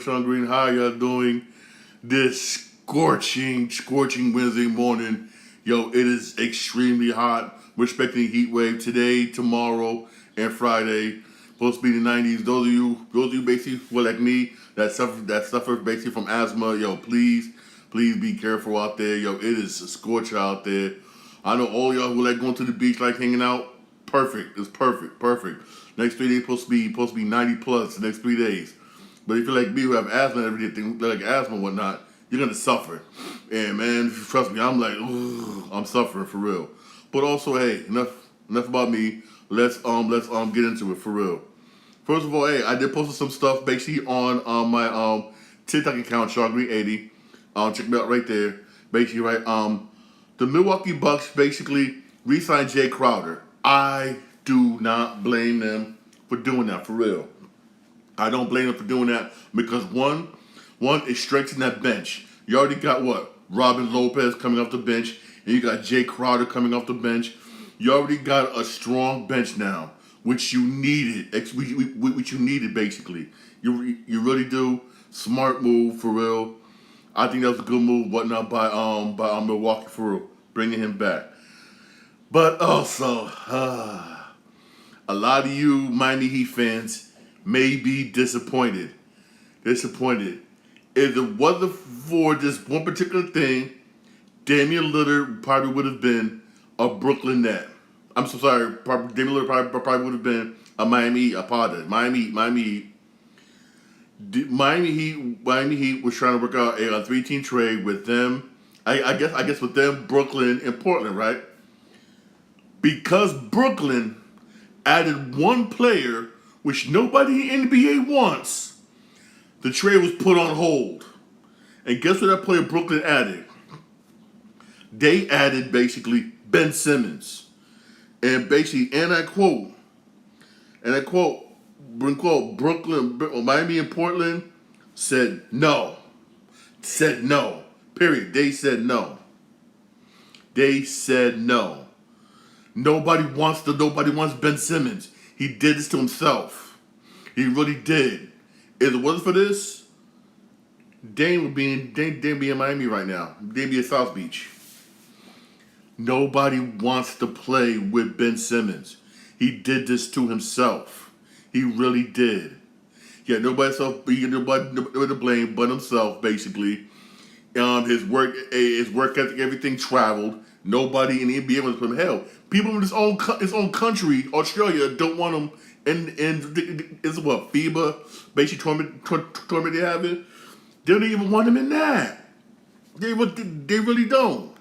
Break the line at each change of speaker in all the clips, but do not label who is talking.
Sean Green, how y'all doing this scorching Wednesday morning? Yo, it is extremely hot. We're expecting a heat wave today, tomorrow, and Friday. Supposed to be the 90s. Those of you basically who are like me that suffer basically from asthma. Yo, please be careful out there. Yo, it is a scorcher out there. I know all y'all who like going to the beach, like hanging out. Perfect. It's perfect. Next 3 days supposed to be 90 plus. The next 3 days. But if you're like me who have asthma and everything, like asthma and whatnot, you're gonna suffer. And man, trust me, I'm like, ugh, I'm suffering for real. But also, hey, enough about me. Let's get into it for real. First of all, hey, I did post some stuff basically on my TikTok account, Sean80. Check me out right there. Basically, right. The Milwaukee Bucks basically re-signed Jay Crowder. I do not blame them for doing that for real. I don't blame them for doing that because one is strengthening that bench. You already got what? Robin Lopez coming off the bench, and you got Jay Crowder coming off the bench. You already got a strong bench now, which you needed. Which you needed basically. You really do. Smart move for real. I think that was a good move, whatnot by Milwaukee for real, bringing him back. But also, a lot of you Miami Heat fans may be disappointed. If it wasn't for this one particular thing, Damian Lillard probably would have been a Brooklyn Net. I'm so sorry. Damian Lillard probably would have been a Miami Heat. Apologize. Miami Heat. Miami Heat was trying to work out a 3-team trade with them. I guess with them, Brooklyn, and Portland, right? Because Brooklyn added one player which nobody in the NBA wants, the trade was put on hold. And guess what that player Brooklyn added? They added basically Ben Simmons. And basically, and I quote, Brooklyn, Miami and Portland said no. Period. They said no. Nobody wants Ben Simmons. He did this to himself. He really did. If it wasn't for this, Dame would be in Miami right now. Dame be at South Beach. Nobody wants to play with Ben Simmons. He did this to himself. He really did. Yeah, nobody to blame but himself, basically. His work ethic, everything traveled. Nobody in the NBA wants to put him. Hell, people in his own country, Australia, don't want him. And it's what FIBA basically tournament they have it. They don't even want him in that. They really don't.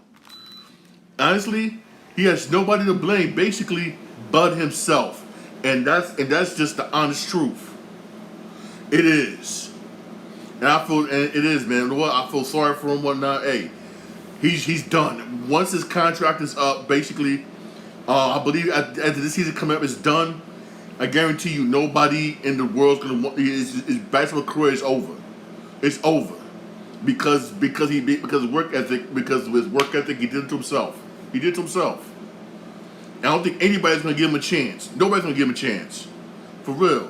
Honestly, he has nobody to blame, basically, but himself, and that's just the honest truth. It is, and it is, man. What I feel sorry for him, whatnot. Hey, he's done. Once his contract is up, basically, I believe after this season coming up is done. I guarantee you, nobody in the world's gonna want his basketball career is over. It's over because of work ethic. Because of his work ethic, he did it to himself. I don't think anybody's gonna give him a chance. Nobody's gonna give him a chance. For real.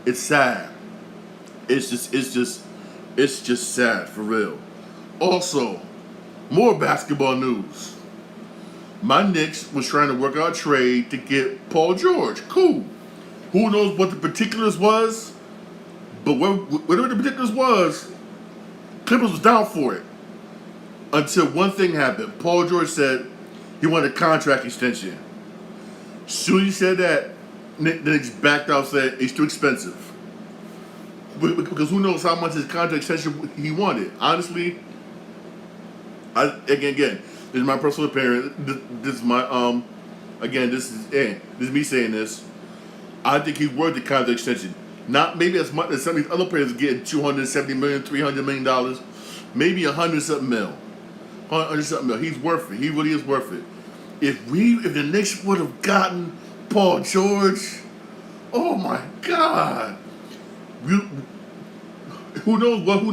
It's sad. It's just sad for real. Also, more basketball news. My Knicks was trying to work out a trade to get Paul George. Cool. Who knows what the particulars was? But whatever the particulars was, Clippers was down for it. Until one thing happened. Paul George said he wanted a contract extension. Soon as he said that, the Knicks backed out, said it's too expensive. Because who knows how much his contract extension he wanted. Honestly, again, this is my personal opinion. This is my this is me saying this. I think he's worth the contract extension. Not maybe as much as some of these other players are getting $270 million, $300 million, maybe $100-something mil. $100-something mil. He's worth it. He really is worth it. If the Knicks would have gotten Paul George, oh my God. Who knows what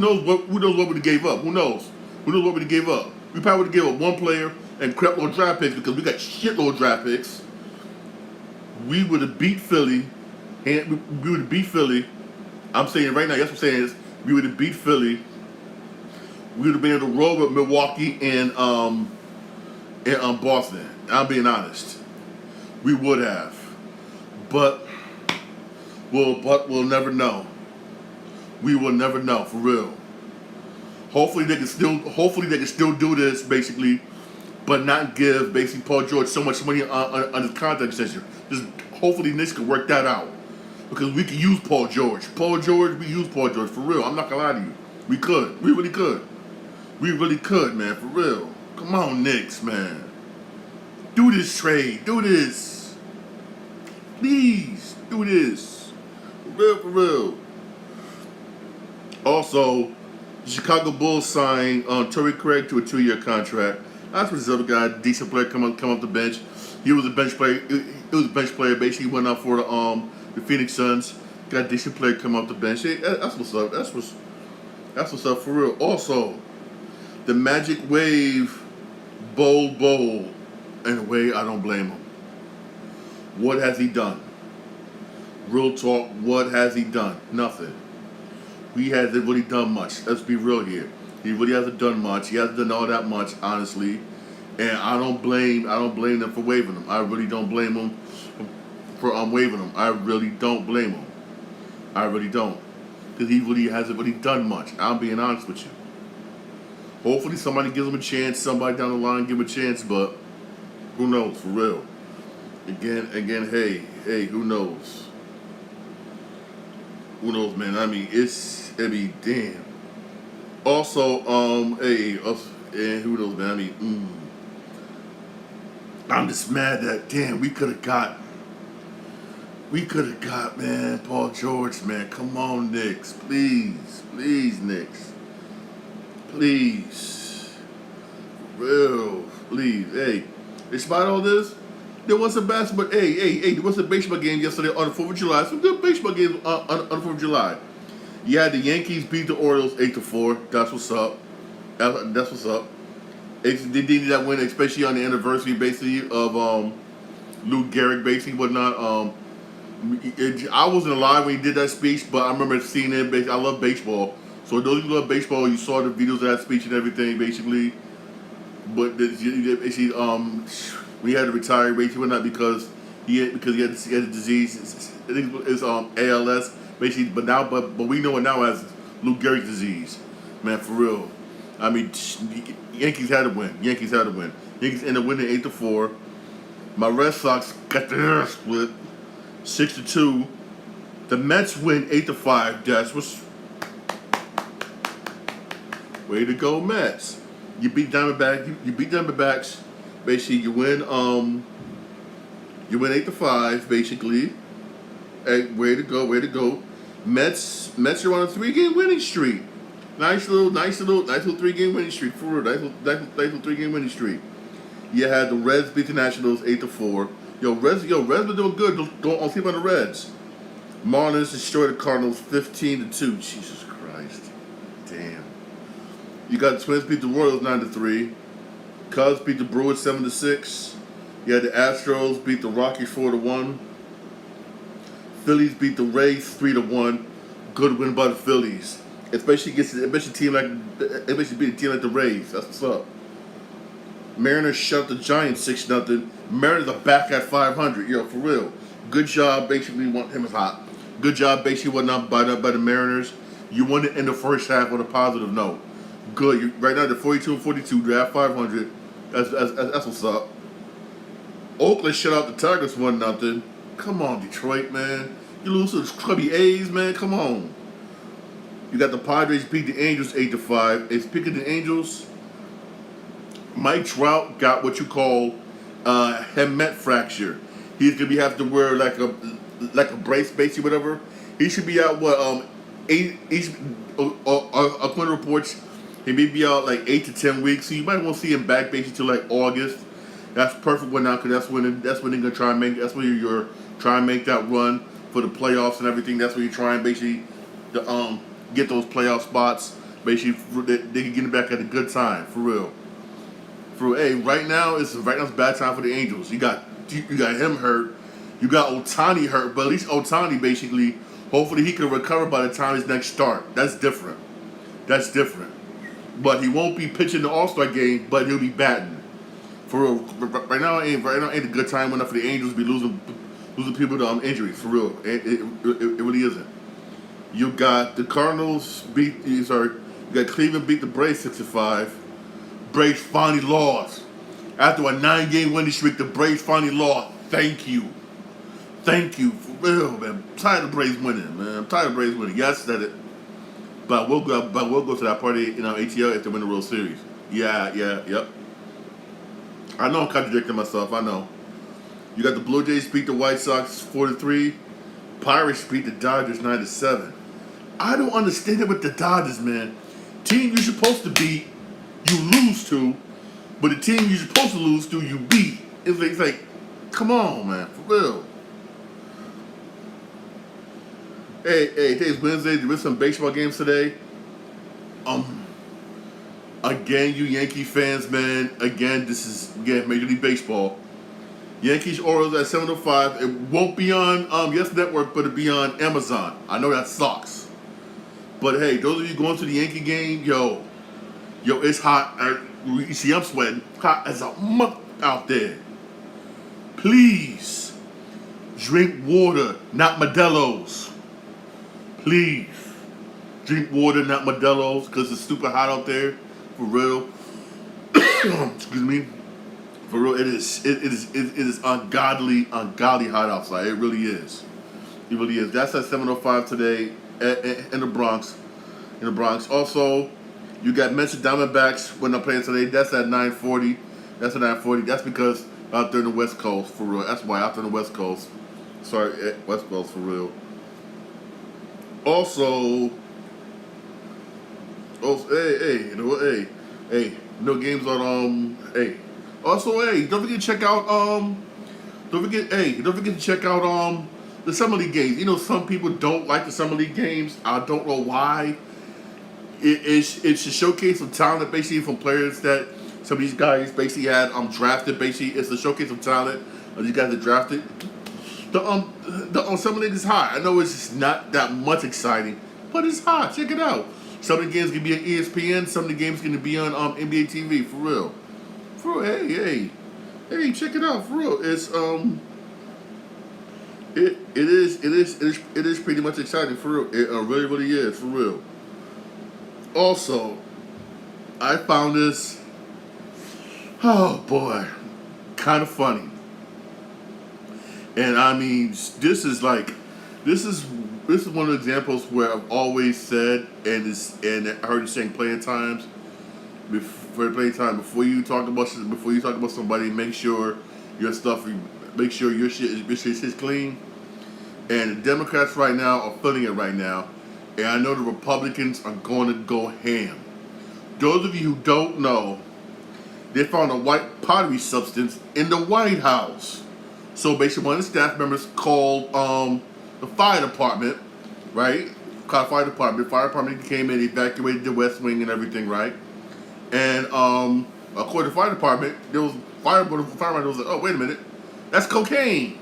we would gave up? Who knows what we gave up? We probably would have gave up one player and crap load draft picks because we got shitload draft picks. We would have beat Philly. I'm saying right now, that's what I'm saying is We would have beat Philly. We would have been able to roll with Milwaukee and Boston. I'm being honest. We would have, but we'll never know. We will never know for real. Hopefully they can still do this basically, but not give basically Paul George so much money on his contract extension. Just hopefully Knicks can work that out because we can use Paul George. We use Paul George for real. I'm not gonna lie to you. We could. We really could. We really could, man. For real. Come on, Knicks, man. Do this trade. Do this. Please do this. For real. For real. Also, the Chicago Bulls signed Torrey Craig to a 2-year contract. That's what this other guy, decent player, come off the bench. He was a bench player. He was a bench player. Basically, he went out for the Phoenix Suns. Got a decent player come off the bench. Hey, that's what's up. That's what's up for real. Also, the Magic Wave Bowl. In a way, I don't blame him. What has he done? Real talk. What has he done? Nothing. He hasn't really done much. Let's be real here. He really hasn't done much. He hasn't done all that much, honestly. And I don't blame them for waiving him. I really don't blame him for waiving him. I really don't blame him. I really don't. Because he really hasn't really done much. I'm being honest with you. Hopefully somebody gives him a chance. Somebody down the line give him a chance. But who knows, for real. Again, hey, who knows? Who knows, man? I mean, damn. Also, and who knows, man? I mean, I'm just mad that, damn, we could have got, man, Paul George, man. Come on, Knicks. Please, Knicks. Please. For real. Please. Hey, despite all this, there was a basketball. Hey, there was a baseball game yesterday on the 4th of July. Some good baseball games on the 4th of July. You had the Yankees beat the Orioles 8-4. That's what's up. That's what's up. They did that win, especially on the anniversary, basically, of Lou Gehrig, basically, whatnot. I wasn't alive when he did that speech, but I remember seeing it. I love baseball. So those who love baseball, you saw the videos of that speech and everything, basically. But basically, we had to retire, basically, whatnot, because he had a disease. I think it's ALS, basically. But we know it now as Lou Gehrig's disease, man, for real. I mean, Yankees had to win. Yankees ended up winning 8-4. My Red Sox got their split 6-2. The Mets win 8-5. That's what's way to go, Mets. You beat Diamondbacks. You beat Diamondbacks. Basically, you win 8-5. Basically, hey, way to go. Mets are on a 3-game winning streak. Nice little 3-game winning streak. For real, nice little 3-game winning streak. You had the Reds beat the Nationals 8-4. Reds been doing good. Don't sleep on the Reds. Marlins destroyed the Cardinals 15-2. Jesus Christ, damn. You got the Twins beat the Royals 9-3. Cubs beat the Brewers 7-6. You had the Astros beat the Rockies 4-1. Phillies beat the Rays 3-1. Good win by the Phillies. Especially beat a team like the Rays. That's what's up. Mariners shut the Giants 6-0. Mariners are back at 500. For real. Good job. Basically, him is hot. Good job. Basically, whatnot by the Mariners. You won it in the first half on a positive note. Good. Right now, they're 42-42. They're at 500. That's what's up. Oakland shut out the Tigers 1-0. Come on, Detroit, man. You lose to the clubby A's, man. Come on. You got the Padres beat the Angels 8-5. Speaking of the Angels, Mike Trout got what you call helmet fracture. He's gonna have to wear like a brace, basically, whatever. He should be out according to reports, he may be out like 8 to 10 weeks. So you might want to see him back basically till like August. That's perfect one now because that's when they're gonna try and make. That's when you're trying to make that run for the playoffs and everything. That's when you're trying basically to get those playoff spots. Basically, they can get it back at a good time, for real. Hey, right now it's a bad time for the Angels. You got him hurt. You got Ohtani hurt, but at least Ohtani basically Hopefully he can recover by the time his next start. That's different. That's different. But he won't be pitching the All-Star game, but he'll be batting. For real, right now ain't a good time enough for the Angels to be losing people to injuries. For real, it really isn't. You got the Cardinals you got Cleveland beat the Braves 6-5. Braves finally lost. After a 9-game winning streak, the Braves finally lost. Thank you. For real, man. I'm tired of the Braves winning, man. I'm tired of the Braves winning. Yeah, I said it. But we'll go to that party in ATL if they win the World Series. Yep. I know I'm contradicting myself. I know. You got the Blue Jays beat the White Sox 4-3. Pirates beat the Dodgers 9-7. I don't understand it with the Dodgers, man. Team you're supposed to beat, you lose to, but the team you're supposed to lose to, you beat. It's like, come on, man, for real. Hey, today's Wednesday. There is some baseball games today. Again, you Yankee fans, man. Again, this is Major League Baseball. Yankees Orioles at 7:05. It won't be on Yes Network, but it'll be on Amazon. I know that sucks. But hey, those of you going to the Yankee game, yo, it's hot. You see, I'm sweating. Hot as a month out there. Please drink water, not Modelo's. Please drink water, not Modelo's, because it's super hot out there. For real. Excuse me. For real, it is ungodly hot outside. It really is. It really is. That's at 7:05 today in the Bronx. Also, you got Mets and Diamondbacks when they're playing today. That's at 9:40. That's because out there in the West Coast, for real. That's why out there in the West Coast. Sorry, West Coast, for real. Also, no games on Also, don't forget to check out don't forget to check out the Summer League games. You know, some people don't like the Summer League games. I don't know why. It's a showcase of talent, basically, from players that some of these guys basically had drafted. Basically, it's a showcase of talent of these guys that drafted. The Summer League is hot. I know it's just not that much exciting, but it's hot. Check it out. Some of the games can be on ESPN. Some of the games can be on NBA TV. For real. Hey, check it out. For real, it's it is pretty much exciting. For real, it really is. For real. Also, I found this. Oh boy, kind of funny. And I mean, this is one of the examples where I've always said, and I heard you saying playing times. Before you talk about somebody, make sure your shit is clean. And the Democrats right now are feeling it right now, and I know the Republicans are going to go ham. Those of you who don't know, they found a white pottery substance in the White House. So basically, one of the staff members called the fire department, right? Called the fire department. The fire department came in, evacuated the West Wing and everything, right? And according to the fire department, there was fireman was like, oh, wait a minute, that's cocaine.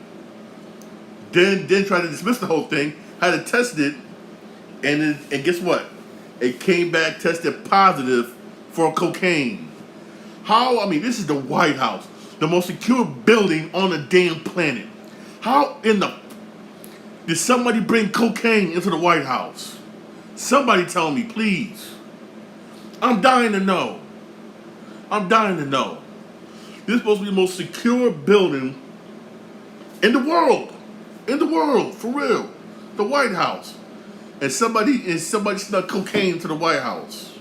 Then tried to dismiss the whole thing, had to test it, and guess what? It came back tested positive for cocaine. How? I mean, this is the White House, the most secure building on the damn planet. How in the did somebody bring cocaine into the White House? Somebody tell me, please. I'm dying to know. This is supposed to be the most secure building in the world. For real. The White House. And somebody snuck cocaine to the White House.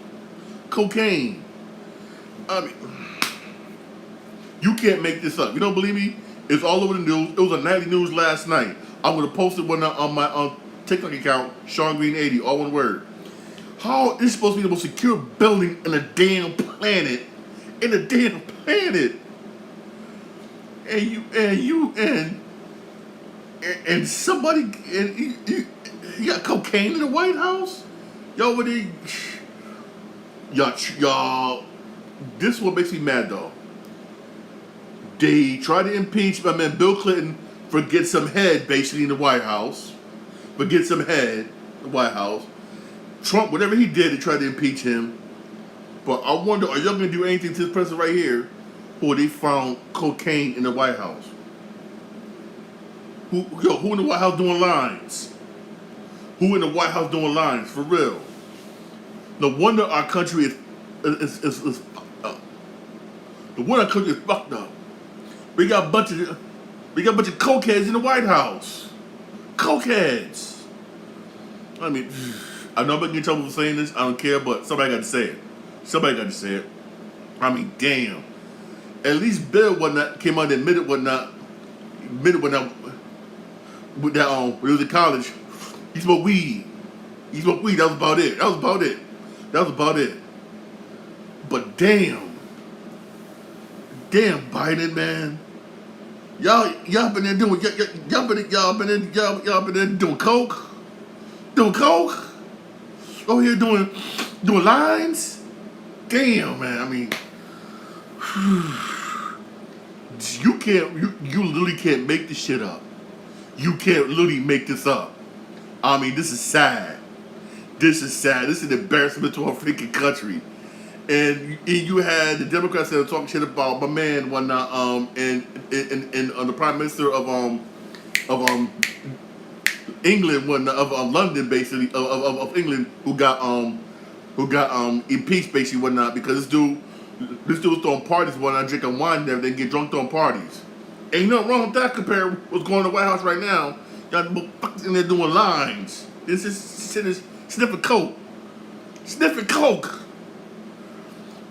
Cocaine. I mean, you can't make this up. You don't believe me? It's all over the news. It was a nightly news last night. I'm going to post it on my TikTok account, Sean Green 80, all one word. How this is supposed to be the most secure building in the damn planet. And somebody you got cocaine in the White House? Y'all, this is what makes me mad though. They tried to impeach my man Bill Clinton for getting some head basically in the White House. but get some head, the White House. Trump, whatever he did, they tried to impeach him. But I wonder, are y'all going to do anything to this person right here who they found cocaine in the White House? Who in the White House doing lines? Who in the White House doing lines, for real? No wonder our country is fucked up. No wonder our country is fucked up. We got a bunch of cokeheads in the White House. Cokeheads. I mean, I know I'm going to get in trouble for saying this. I don't care, but somebody got to say it. Somebody got to say it. I mean, damn. At least Bill came out and admitted when he was in college. He smoked weed. That was about it. But damn, Biden, man. Y'all been there doing doing coke. Oh, here doing lines. Damn, man. I mean, you literally can't make this shit up. You can't literally make this up. I mean, this is sad. This is an embarrassment to our freaking country. And you had the Democrats that were talking shit about my man and the Prime Minister of England, of London, basically of England, who got impeached, basically, whatnot, because this dude was throwing parties, whatnot, drinking wine and everything, get drunk throwing parties. Ain't nothing wrong with that compared to what's going on in the White House right now. Y'all fuckers in there doing lines. This is sniffing coke.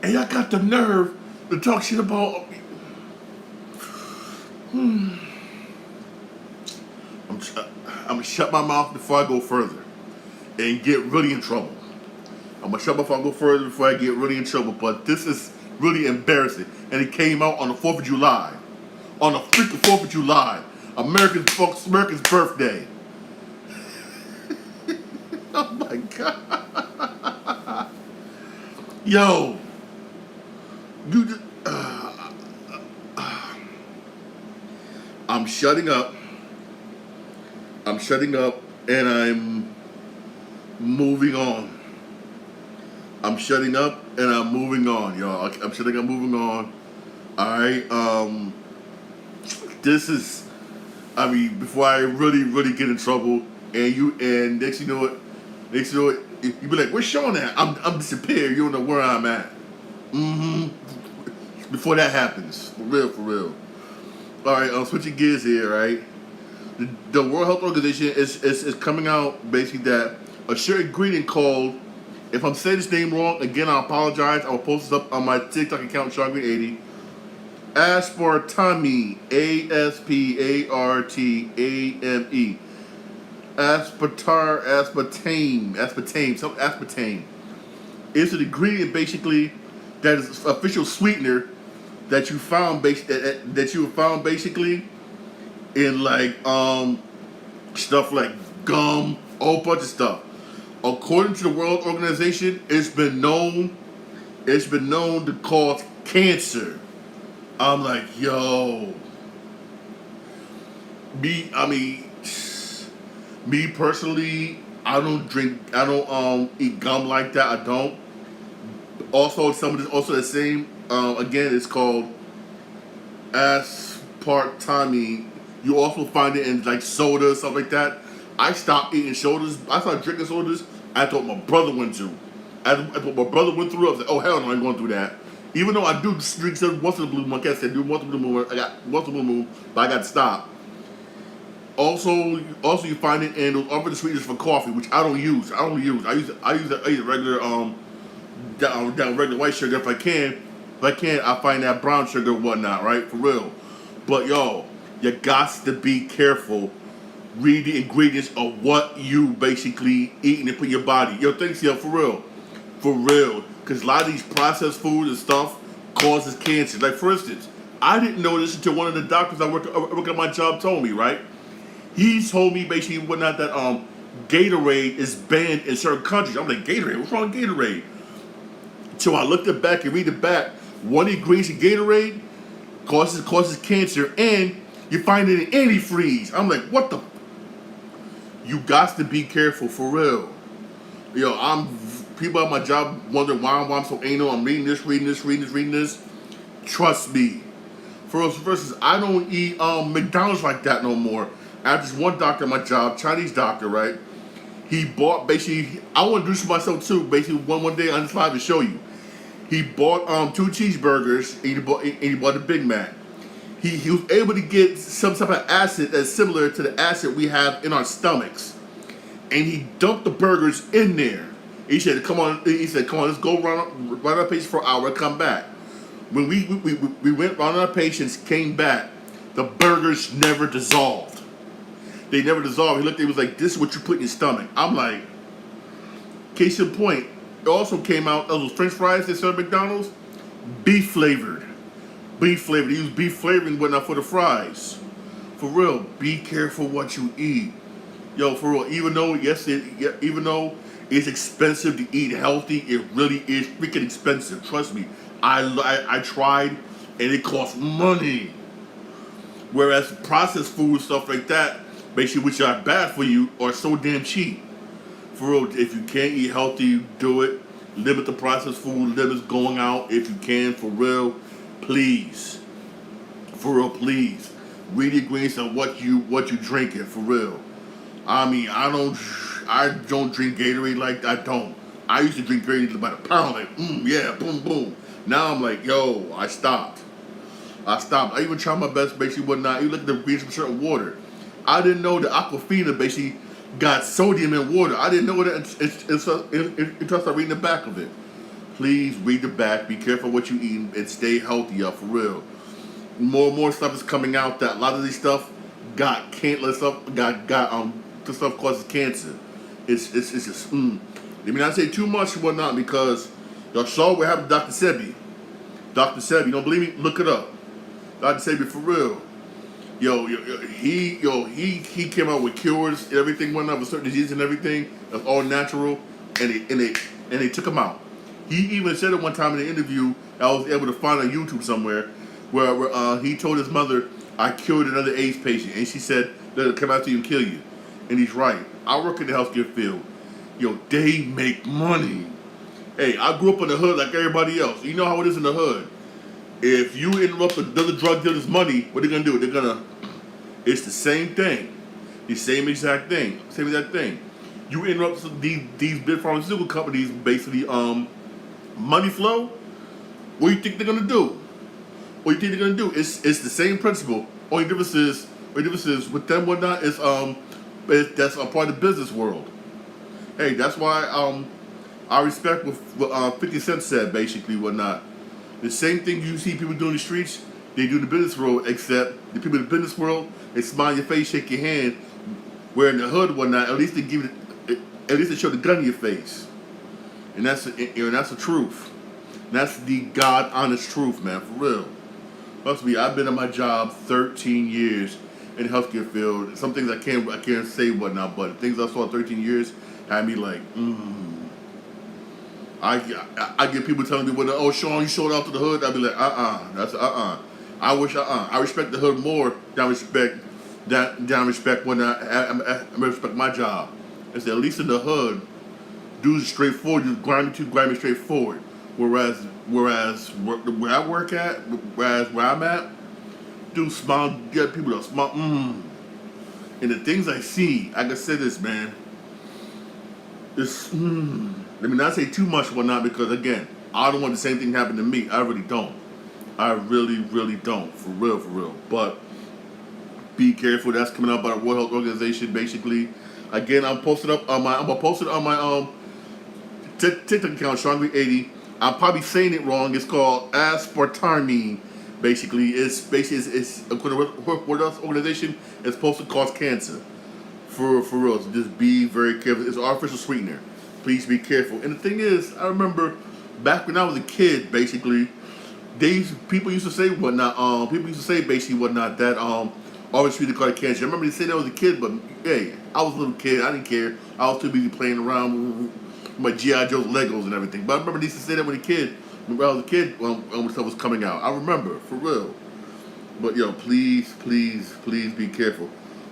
And y'all got the nerve to talk shit about. I'm gonna shut my mouth before I go further and get really in trouble. I'm gonna shut my mouth before I go further before I get really in trouble. But this is really embarrassing. And it came out on the 4th of July. On the freaking 4th of July. America's birthday. Oh my God. Yo. I'm shutting up. And I'm moving on. I'm shutting up and I'm moving on, y'all. I'm shutting up, moving on. Alright, this is, I mean, before I really get in trouble, and next you know it, you be like, where's Sean at? I'm disappeared. You don't know where I'm at. Before that happens, for real. All right, switching gears here. Right, the World Health Organization is coming out basically that a certain ingredient called, if I'm saying this name wrong, again I apologize. I will post this up on my TikTok account, SeanGreen80. Aspartame, aspartame. Aspartame. It's an ingredient basically that is official sweetener that you found basically in like stuff like gum, a whole bunch of stuff. According to the World Organization, it's been known to cause cancer. I'm like, yo. Me personally, I don't eat gum like that. I don't. Also, some of this also the same. Again, it's called aspartame. You also find it in like soda, stuff like that. I stopped eating sodas. I started drinking sodas. I thought my brother went through. I thought my brother went through. I was like, oh hell no, I ain't going through that. Even though I do drink soda once in a blue moon, like I said, once in a blue moon. I got once in a blue moon, but I got to stop. Also, you find it in those other sweeteners for coffee, which I don't use. I use regular that regular white sugar if I can. If I can't, I find that brown sugar and whatnot, right? For real. But yo, you got to be careful. Read the ingredients of what you basically eating and put in your body. Yo, thanks, yo, for real. Because a lot of these processed foods and stuff causes cancer. Like, for instance, I didn't know this until one of the doctors I work at my job told me, right? He told me basically whatnot that Gatorade is banned in certain countries. I'm like, Gatorade? What's wrong with Gatorade? So I looked it back and read it back. One ingredient in Gatorade causes cancer, and you find it in antifreeze. I'm like, what the? You got to be careful for real. Yo, people at my job wonder why I'm so anal. I'm reading this. Trust me. Versus, I don't eat McDonald's like that no more. I have this one doctor at my job, Chinese doctor, right? He bought basically. I want to do this for myself too. Basically, one day on this live to show you. He bought 2 cheeseburgers and he bought a Big Mac. He was able to get some type of acid that's similar to the acid we have in our stomachs, and he dumped the burgers in there. He said, "Come on," let's go run our patients for an hour, come back." When we went run our patients, came back, the burgers never dissolved. They never dissolved. He looked at me, he was like, "This is what you put in your stomach." I'm like, case in point, it also came out, those French fries they serve at McDonald's, beef flavored. Beef flavored. They use beef flavoring whatnot for the fries. For real, be careful what you eat. Yo, for real, even though it's expensive to eat healthy, it really is freaking expensive. Trust me. I tried and it costs money. Whereas processed food, stuff like that, basically which are bad for you, are so damn cheap. For real, if you can't eat healthy, do it. Limit the processed food, limit going out if you can, for real. Please. For real, please. Read the ingredients on what you drinking, for real. I mean, I don't drink Gatorade like that. I don't. I used to drink Gatorade about a pound, like, yeah, boom, boom. Now I'm like, yo, I stopped. I even tried my best, basically, whatnot. You look at the ingredients for certain water. I didn't know that Aquafina basically got sodium in water. I didn't know that until I started reading the back of it. Please read the back. Be careful what you eat and stay healthy, y'all, for real. More and more stuff is coming out that a lot of these stuff got this stuff causes cancer. It's just Let me not say too much or whatnot because y'all saw what happened to Dr. Sebi. Dr. Sebi, you don't believe me? Look it up. Dr. Sebi, for real. He came out with cures and everything, whatnot, with certain diseases and everything. That's all natural, and they took him out. He even said it one time in an interview I was able to find on YouTube somewhere, where he told his mother, "I cured another AIDS patient," and she said, "They'll come after you and kill you." And he's right. I work in the healthcare field. They make money. Hey, I grew up in the hood like everybody else. You know how it is in the hood. If you interrupt another drug dealer's money, what are they gonna do? It's the same thing. The same exact thing. You interrupt these big pharmaceutical companies, basically, money flow. What do you think they're gonna do? It's the same principle. Only difference is with them whatnot is that's a part of the business world. Hey, that's why I respect what 50 Cent said, basically whatnot. The same thing you see people do in the streets, they do in the business world, except the people in the business world, they smile your face, shake your hand. Where in the hood whatnot, at least they show the gun in your face. And that's the truth. That's the God honest truth, man, for real. Trust me, I've been at my job 13 years in the healthcare field. Some things I can't say whatnot, but things I saw in 13 years had me like, I get people telling me, "Oh, Sean, you showed out to the hood." I'd be like, that's I respect the hood more than I respect when I respect my job. It's at least in the hood, dudes straightforward, just grind me straightforward. Whereas where I work at, where I'm at, dudes smile, get people to smile, And the things I see, I can say this, man. Let me not say too much or whatnot because, again, I don't want the same thing to happen to me. I really don't. I really, really don't. For real. But be careful. That's coming out by the World Health Organization, basically. Again, I'm gonna post it on my TikTok account, Strongly80. I'm probably saying it wrong. It's called aspartame. Basically, it's according to the World Health Organization, it's supposed to cause cancer. For real. So just be very careful. It's an artificial sweetener. Please be careful. And the thing is, I remember back when I was a kid, basically, people used to say whatnot. That artificial sweetener caused cancer. I remember they said that I was a kid, but hey, I was a little kid. I didn't care. I was too busy playing around with my G.I. Joe's Legos and everything. But I remember they used to say that when I was a kid, when stuff was coming out. I remember, for real. But please be careful.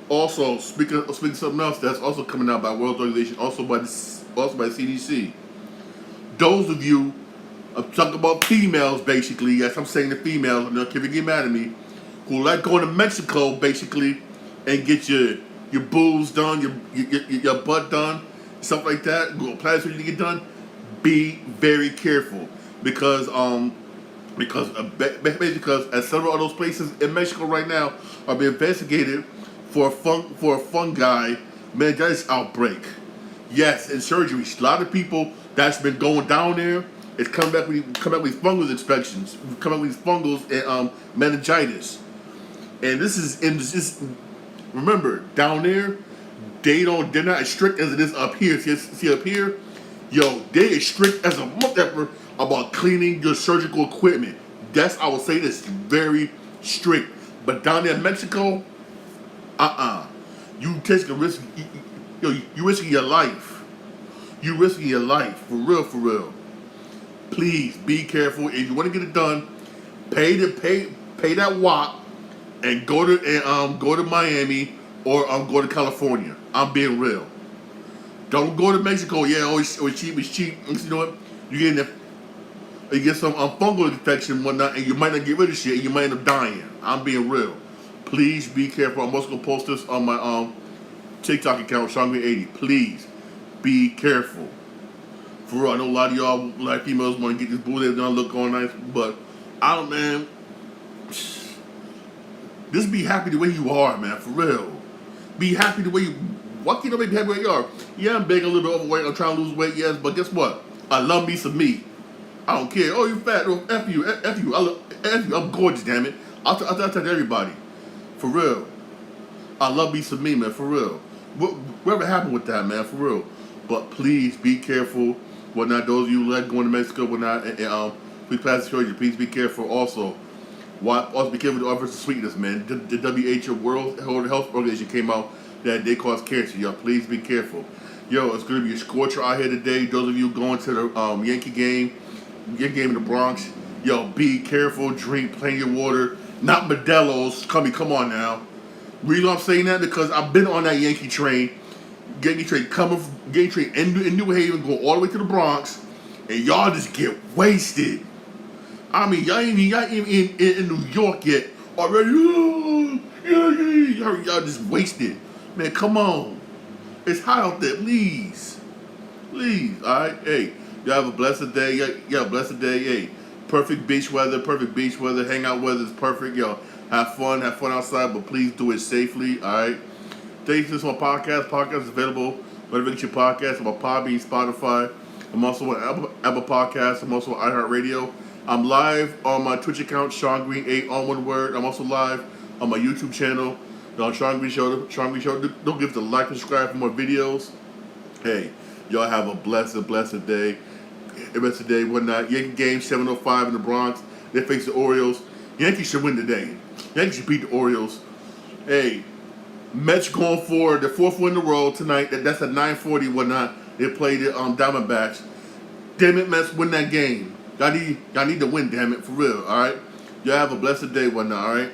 Also, speaking of something else that's also coming out by World Organization, also by CDC. Those of you, I'm talking about females basically. Yes, I'm saying the females. I'm not gonna get mad at me. Who like going to Mexico basically and get your boobs done, your butt done, stuff like that. Go plastic surgery to get done. Be very careful because basically because at several of those places in Mexico right now are being investigated for a fungi meningitis outbreak. Yes, in surgeries, a lot of people that's been going down there is coming back with fungal infections, coming back with fungals and meningitis. And this is in this. Remember, down there, they're not as strict as it is up here. See up here, yo, they as strict as a motherfucker about cleaning your surgical equipment. I would say this very strict. But down there in Mexico, you take a risk. You risking your life. You risking your life for real, for real. Please be careful. If you want to get it done, pay that WAP and go to Miami or go to California. I'm being real. Don't go to Mexico. Yeah, it's cheap. It's cheap. You know what? You get some fungal infection and whatnot, and you might not get rid of shit. And you might end up dying. I'm being real. Please be careful. I'm also gonna post this on my TikTok account, Sean80. Please be careful. For real, I know a lot of y'all, like females, want to get this booty done, look all nice, but I don't, man. Just be happy the way you are, man. For real. Be happy the way you. Why can't nobody be happy the way you are? Yeah, I'm big, a little bit overweight. I'm trying to lose weight, yes, but guess what? I love me some me. I don't care. Oh, you fat? Oh, F you. F you. F you. I'm gorgeous, damn it. I'll tell that to everybody. For real. I love me some me, man. For real. Whatever happened with that, man? For real. But please be careful. Whatnot, those of you like going to Mexico, whatnot, and please plastic surgery. Please be careful. Also be careful with the offers of sweetness, man. The WHO World Health Organization came out that they cause cancer. Y'all, please be careful. Yo, it's gonna be a scorcher out here today. Those of you going to the Yankee game in the Bronx, yo, be careful. Drink plenty of water. Not Modelo's. Come on now. Reason I'm saying that because I've been on that Yankee train in New Haven, going all the way to the Bronx, and y'all just get wasted. I mean, y'all ain't even in New York yet. Already, y'all just wasted. Man, come on. It's hot out there, please. Please, alright? Hey, y'all have a blessed day. Yeah, blessed day. Hey, perfect beach weather. Hangout weather is perfect. Yo, have fun outside, but please do it safely, alright? Thanks for this on podcast. Podcast is available wherever you get your podcast. I'm on Podbean, Spotify. I'm also on Apple Podcasts. I'm also on iHeartRadio. I'm live on my Twitch account, Sean Green 8 on one word. I'm also live on my YouTube channel, on Sean Green Show. Sean Green Show. Don't forget to like and subscribe for more videos. Hey, y'all have a blessed day. The rest of the day, whatnot. Yankee game 7:05 in the Bronx. They face the Orioles. Yankees should win today. Yankees should beat the Orioles. Hey, Mets going for the fourth win in a row tonight. That's at 9:40, whatnot. They play the Diamondbacks. Damn it, Mets, win that game. Y'all need to win, damn it, for real, all right? Y'all have a blessed day, whatnot, all right?